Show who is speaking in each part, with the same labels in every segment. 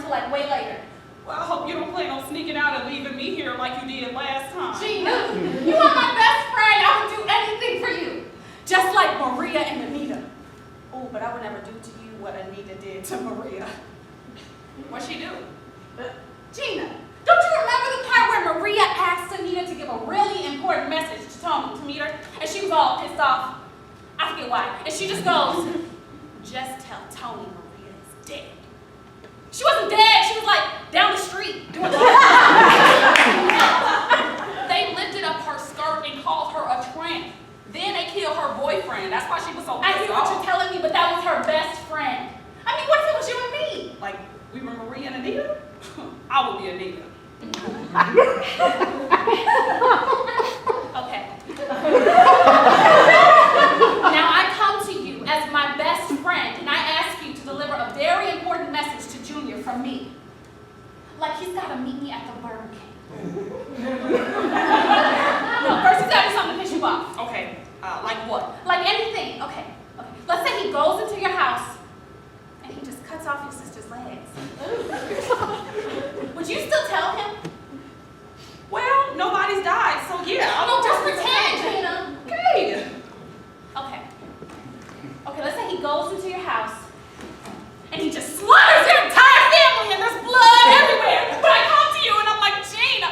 Speaker 1: until like way later.
Speaker 2: Well, I hope you don't plan on sneaking out and leaving me here like you did last time.
Speaker 1: Gina, you are my best friend. I would do anything for you. Just like Maria and Anita. Oh, but I would never do to you what Anita did to Maria.
Speaker 2: What'd she do?
Speaker 1: Gina, don't you remember the part where Maria asked Anita to give a really important message to Tony to meet her? And she was all pissed off. I forget why. And she just goes, just tell Tony Maria is dead. She wasn't dead. She was like down the street doing They lifted up her skirt and called her a tramp. Then they killed her boyfriend. That's why she was so pissed off. I hear what you're telling me, but that was her best friend. I mean, what if it was you and me?
Speaker 2: Like, we were Maria and Anita? I would be Anita.
Speaker 1: Okay. Now I come to you as my best friend, and I ask you to deliver a very important message to Junior from me. Like he's got to meet me at the Burger King. No, first he's got to do something to piss you off.
Speaker 2: Okay, like what?
Speaker 1: Like anything. Okay. Let's say he goes into your house and he just cuts off your sister's legs. Would you still tell him?
Speaker 2: Well, nobody's died, so yeah.
Speaker 1: No, just pretend, Gina.
Speaker 2: Okay.
Speaker 1: Okay, let's say he goes into your house and he just slaughters your entire family and there's blood everywhere. But I come to you and I'm like, Gina.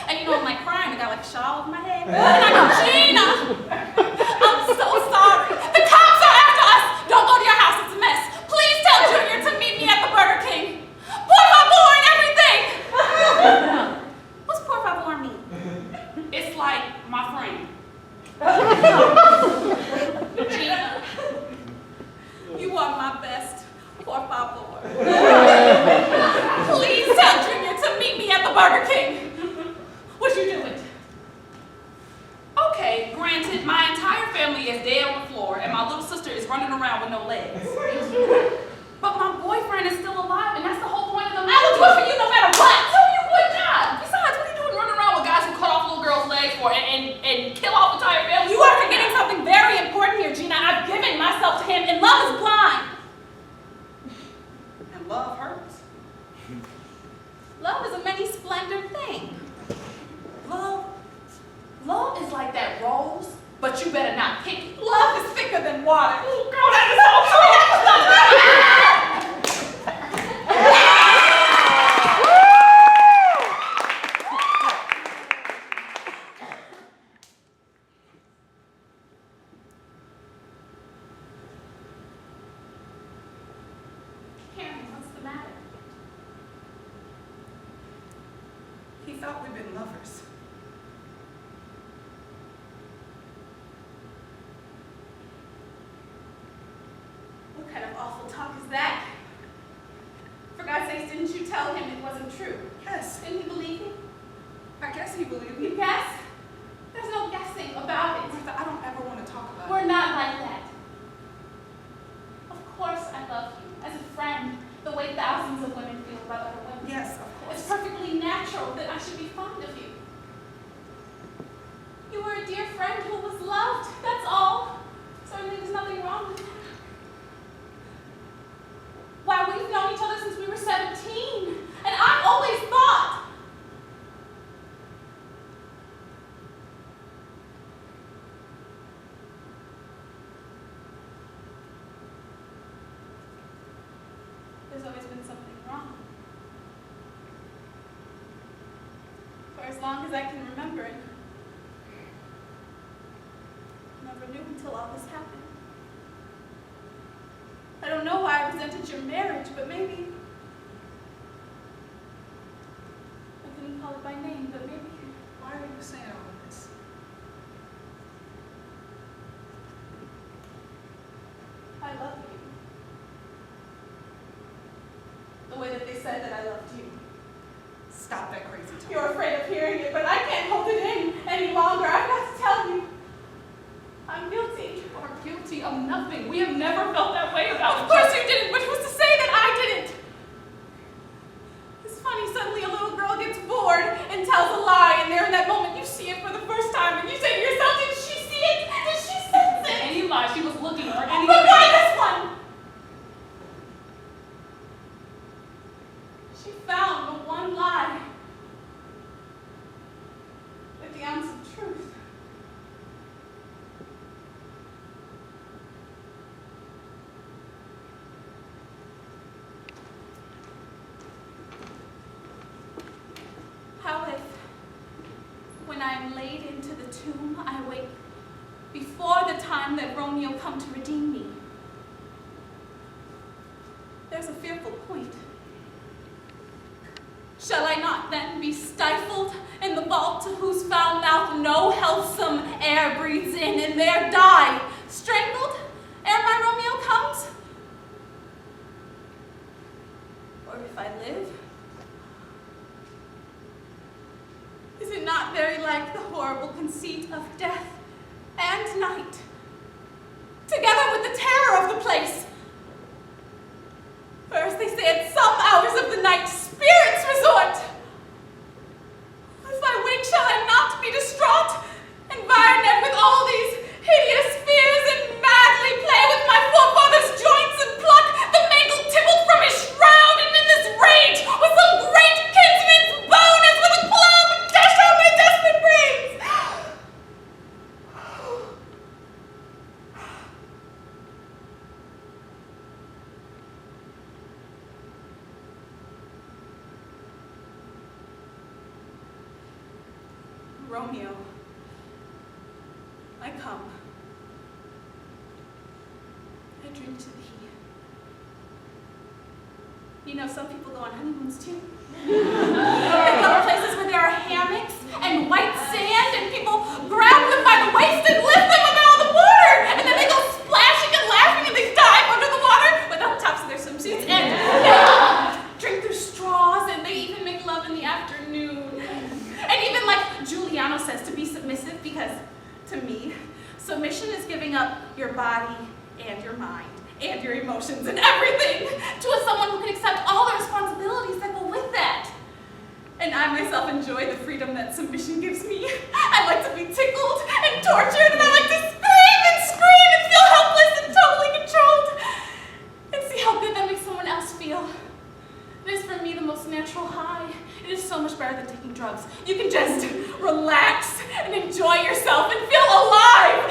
Speaker 1: And you know, I'm like crying. I got like a shawl over my head. And I go, Gina, I'm so sorry. The cops are after us. Don't go to your house. It's a mess. Please tell Junior to meet me at the Burger King. Por favor and everything. What's por favor mean?
Speaker 2: It's like my friend.
Speaker 1: Gina, you are my best. Por favor. Please tell Junior to meet me at the Burger King. Would you do it?
Speaker 2: Okay, granted, my entire family is dead on the floor and my little sister is running around with no legs. But my boyfriend is still alive and that's the whole point of the matter.
Speaker 1: I would do it for you no matter what.
Speaker 2: Tell you what not. Besides, what are you doing running around with guys who cut off little girls' legs for and kill off entire families?
Speaker 1: You are forgetting something very important here, Gina. I've given myself to him and love is blind.
Speaker 2: And love hurts.
Speaker 1: Love is a many splendored thing. Love is like that rose, but you better not pick it. Love is thicker than water.
Speaker 2: Oh, girl, that is so true.
Speaker 1: Karen, what's the matter?
Speaker 2: He thought we'd been lovers.
Speaker 1: What kind of awful talk is that? For God's sakes, didn't you tell him it wasn't true?
Speaker 2: Yes.
Speaker 1: Didn't he believe you?
Speaker 2: I guess he believed me.
Speaker 1: You guess? There's no guessing about it.
Speaker 2: Martha, I don't ever want to talk about it.
Speaker 1: We're not like that. Of course I love you as a friend, the way thousands of women feel about other women.
Speaker 2: Yes, of course.
Speaker 1: It's perfectly natural that I should be fond of you. You were a dear friend who was loved, that's all. Certainly there's nothing wrong with that. Why, we've known each other since we were 17, and I always thought there's always been something wrong. For as long as I can remember it, I never knew until all this happened. I don't know why I resented your marriage, but maybe I couldn't call it by name, but maybe.
Speaker 2: Why are you saying all of this?
Speaker 1: I love you. The way that they said that I loved you.
Speaker 2: Stop that crazy talk.
Speaker 1: You're afraid of hearing it, but I can't hold it in any longer. I've got to tell you. I'm guilty.
Speaker 2: You are guilty of nothing. We have never felt that way about
Speaker 1: Of course you didn't, but who's to say that I didn't? It's funny, suddenly a little girl gets bored and tells a lie, and there in that moment you see it for the first time, and you say to yourself, did she see it? Did she sense it?
Speaker 2: Any lie, she was looking for anything.
Speaker 1: But why this one? She found the one lie with the ounce of truth. How if, when I am laid into the tomb, I wake before the time that Romeo come to redeem me? There's a fearful point. Shall I not then be stifled in the vault to whose foul mouth no healthsome air breathes in, and there die, strangled ere my Romeo comes? Or if I live, is it not very like the horrible conceit of death and night, together with the terror of the place? For as they say, at some hours of the night, spirits resort. If I wake, shall I not be distraught, environed with all these hideous fears, and madly play with my forefather's joints and pluck the mangled tibble from his shroud, and in this rage, with some great kinsman's bone, as with a club, dash out my desperate brains? Romeo, I come. I drink to thee. You know, some people go on honeymoons too. They go to places where there are hammocks and white sand, and people grab them by the waist and lift them up out of the water, and then they go splashing and laughing, and they dive under the water without the tops of their swimsuits, and they drink through straws, and they even make love in the afternoon. And even like Juliet says, to be submissive, because to me, submission is giving up your body and your mind and your emotions and everything to someone who can accept all the responsibilities that go with that. And I myself enjoy the freedom that submission gives me. I like to be tickled and tortured, and I like to scream and feel helpless and totally controlled. And see how good that makes someone else feel. It is for me the most natural high. It is so much better than taking drugs. You can just relax and enjoy yourself and feel alive